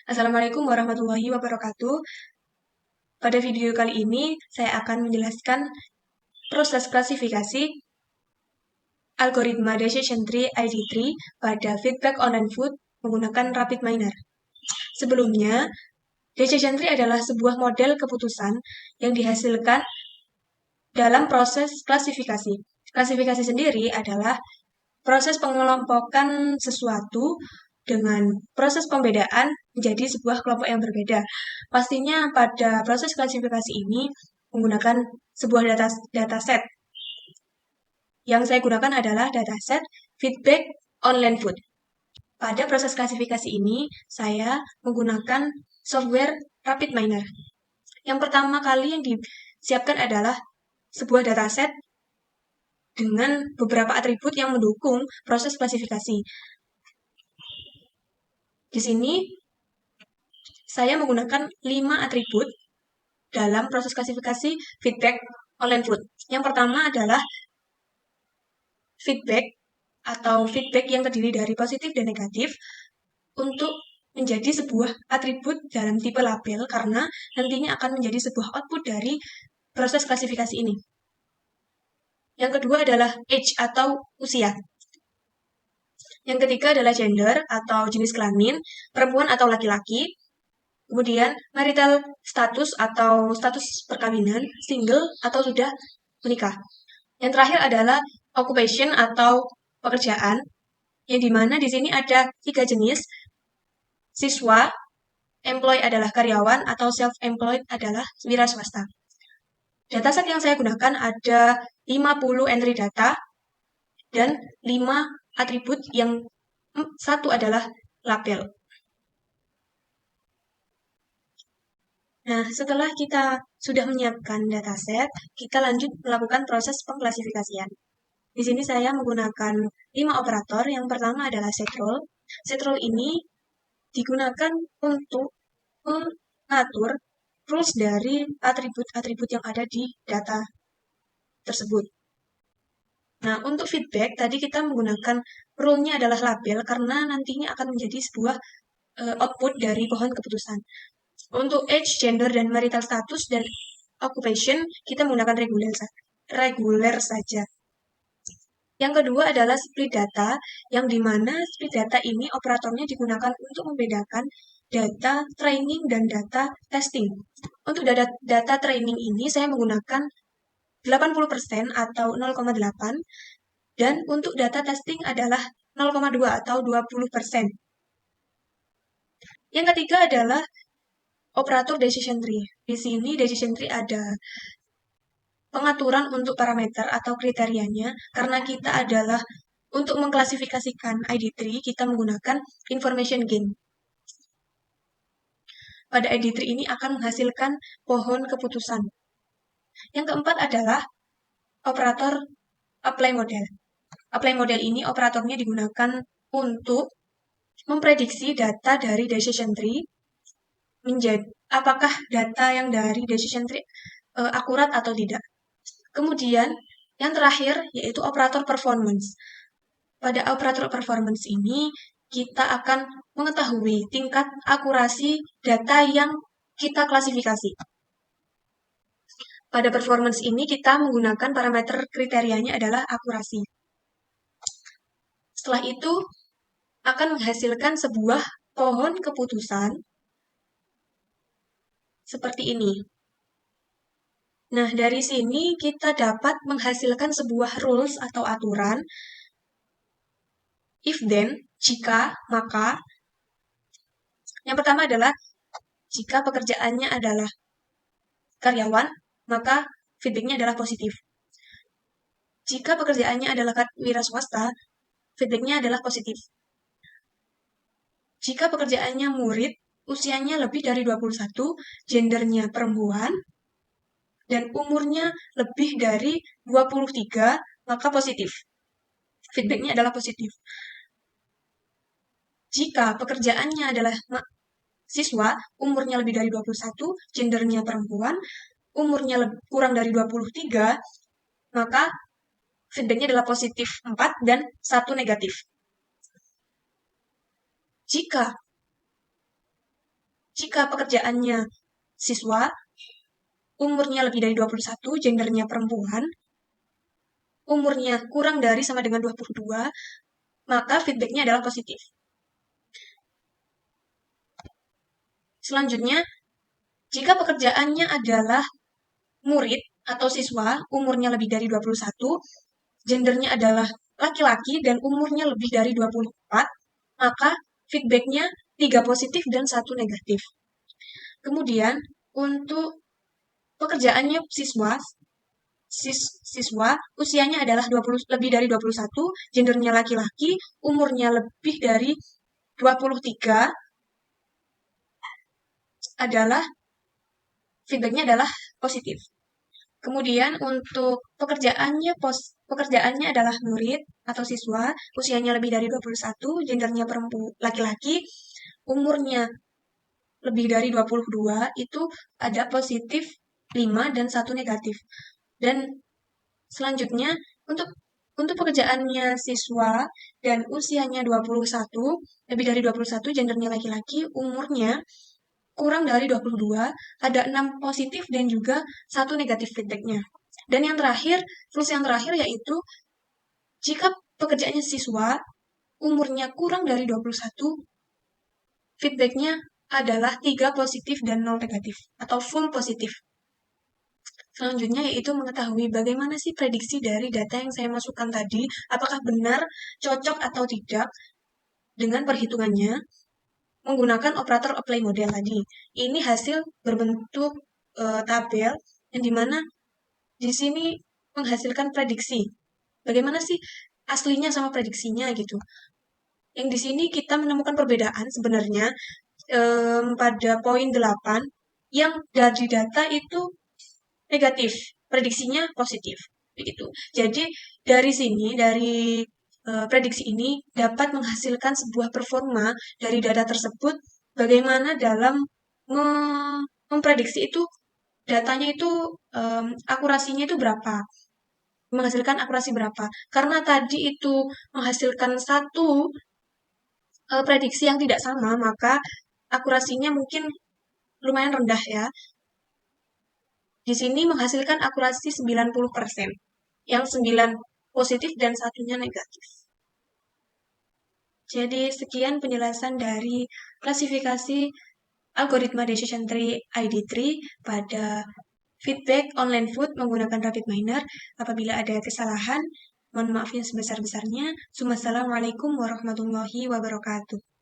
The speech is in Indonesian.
Assalamualaikum warahmatullahi wabarakatuh. Pada video kali ini, saya akan menjelaskan proses klasifikasi algoritma decision tree ID3 pada feedback online food menggunakan rapid miner. Sebelumnya, decision tree adalah sebuah model keputusan yang dihasilkan dalam proses klasifikasi. Klasifikasi sendiri adalah proses pengelompokan sesuatu dengan proses pembedaan menjadi sebuah kelompok yang berbeda. Pastinya pada proses klasifikasi ini menggunakan sebuah dataset. Yang saya gunakan adalah dataset feedback online food. Pada proses klasifikasi ini, saya menggunakan software Rapid Miner. Yang pertama kali yang disiapkan adalah sebuah dataset dengan beberapa atribut yang mendukung proses klasifikasi. Di sini, saya menggunakan 5 atribut dalam proses klasifikasi feedback online food. Yang pertama adalah feedback atau feedback yang terdiri dari positif dan negatif untuk menjadi sebuah atribut dalam tipe label karena nantinya akan menjadi sebuah output dari proses klasifikasi ini. Yang kedua adalah age atau usia. Yang ketiga adalah gender atau jenis kelamin, perempuan atau laki-laki. Kemudian marital status atau status perkawinan, single atau sudah menikah. Yang terakhir adalah occupation atau pekerjaan, yang dimana di sini ada 3 jenis, siswa, employee adalah karyawan, atau self-employed adalah wira swasta. Dataset yang saya gunakan ada 50 entry data dan 5 atribut yang satu adalah label. Nah, setelah kita sudah menyiapkan dataset, kita lanjut melakukan proses pengklasifikasian. Di sini saya menggunakan 5 operator. Yang pertama adalah set rule. Set rule ini digunakan untuk mengatur rules dari atribut-atribut yang ada di data tersebut. Nah, untuk feedback, tadi kita menggunakan rule-nya adalah label karena nantinya akan menjadi sebuah output dari pohon keputusan. Untuk age, gender, dan marital status, dan occupation, kita menggunakan reguler saja. Yang kedua adalah split data, yang dimana split data ini operatornya digunakan untuk membedakan data training dan data testing. Untuk data training ini saya menggunakan 80% atau 0,8, dan untuk data testing adalah 0,2 atau 20%. Yang ketiga adalah operator decision tree. Di sini decision tree ada pengaturan untuk parameter atau kriterianya, karena kita adalah untuk mengklasifikasikan ID3, kita menggunakan information gain. Pada ID3 ini akan menghasilkan pohon keputusan. Yang keempat adalah operator apply model. Apply model ini operatornya digunakan untuk memprediksi data dari decision tree menjadi apakah data yang dari decision tree akurat atau tidak. Kemudian yang terakhir yaitu operator performance. Pada operator performance ini kita akan mengetahui tingkat akurasi data yang kita klasifikasi. Pada performance ini kita menggunakan parameter kriterianya adalah akurasi. Setelah itu akan menghasilkan sebuah pohon keputusan seperti ini. Nah, dari sini kita dapat menghasilkan sebuah rules atau aturan. If then, jika, maka. Yang pertama adalah jika pekerjaannya adalah karyawan, maka feedbacknya adalah positif. Jika pekerjaannya adalah wira swasta, feedbacknya adalah positif. Jika pekerjaannya murid, usianya lebih dari 21, gendernya perempuan, dan umurnya lebih dari 23, maka positif. Feedbacknya adalah positif. Jika pekerjaannya adalah siswa, umurnya lebih dari 21, gendernya perempuan, umurnya kurang dari 23, maka feedbacknya adalah positif 4 dan 1 negatif. Jika jika pekerjaannya siswa, umurnya lebih dari 21, gendernya perempuan, umurnya kurang dari sama dengan 22, maka feedbacknya adalah positif. Selanjutnya, jika pekerjaannya adalah murid atau siswa, umurnya lebih dari 21, gendernya adalah laki-laki dan umurnya lebih dari 24, maka feedbacknya 3 positif dan 1 negatif. Kemudian, untuk pekerjaannya siswa usianya adalah lebih dari 21, gendernya laki-laki, umurnya lebih dari 23, feedbacknya adalah positif. Kemudian untuk pekerjaannya adalah murid atau siswa, usianya lebih dari 21, gendernya laki-laki, umurnya lebih dari 22, itu ada positif 5 dan 1 negatif. Dan selanjutnya untuk pekerjaannya siswa dan usianya 21, lebih dari 21, gendernya laki-laki, umurnya kurang dari 22, ada 6 positif dan juga 1 negatif feedbacknya. Dan yang terakhir, yang terakhir yaitu jika pekerjaannya siswa, umurnya kurang dari 21, feedbacknya adalah 3 positif dan 0 negatif, atau full positif. Selanjutnya yaitu mengetahui bagaimana sih prediksi dari data yang saya masukkan tadi, apakah benar, cocok atau tidak dengan perhitungannya, menggunakan operator apply model tadi. Ini hasil berbentuk tabel yang dimana di sini menghasilkan prediksi. Bagaimana sih aslinya sama prediksinya gitu. Yang di sini kita menemukan perbedaan sebenarnya pada poin 8 yang dari data itu negatif, prediksinya positif. Begitu. Jadi dari sini, dari prediksi ini dapat menghasilkan sebuah performa dari data tersebut bagaimana dalam memprediksi itu datanya itu akurasinya itu berapa, menghasilkan akurasi berapa. Karena tadi itu menghasilkan satu prediksi yang tidak sama, maka akurasinya mungkin lumayan rendah ya. Di sini menghasilkan akurasi 90%, yang 9 positif dan satunya negatif. Jadi sekian penjelasan dari klasifikasi algoritma decision tree ID3 pada feedback online food menggunakan RapidMiner. Apabila ada kesalahan, mohon maaf yang sebesar-besarnya. Wassalamualaikum warahmatullahi wabarakatuh.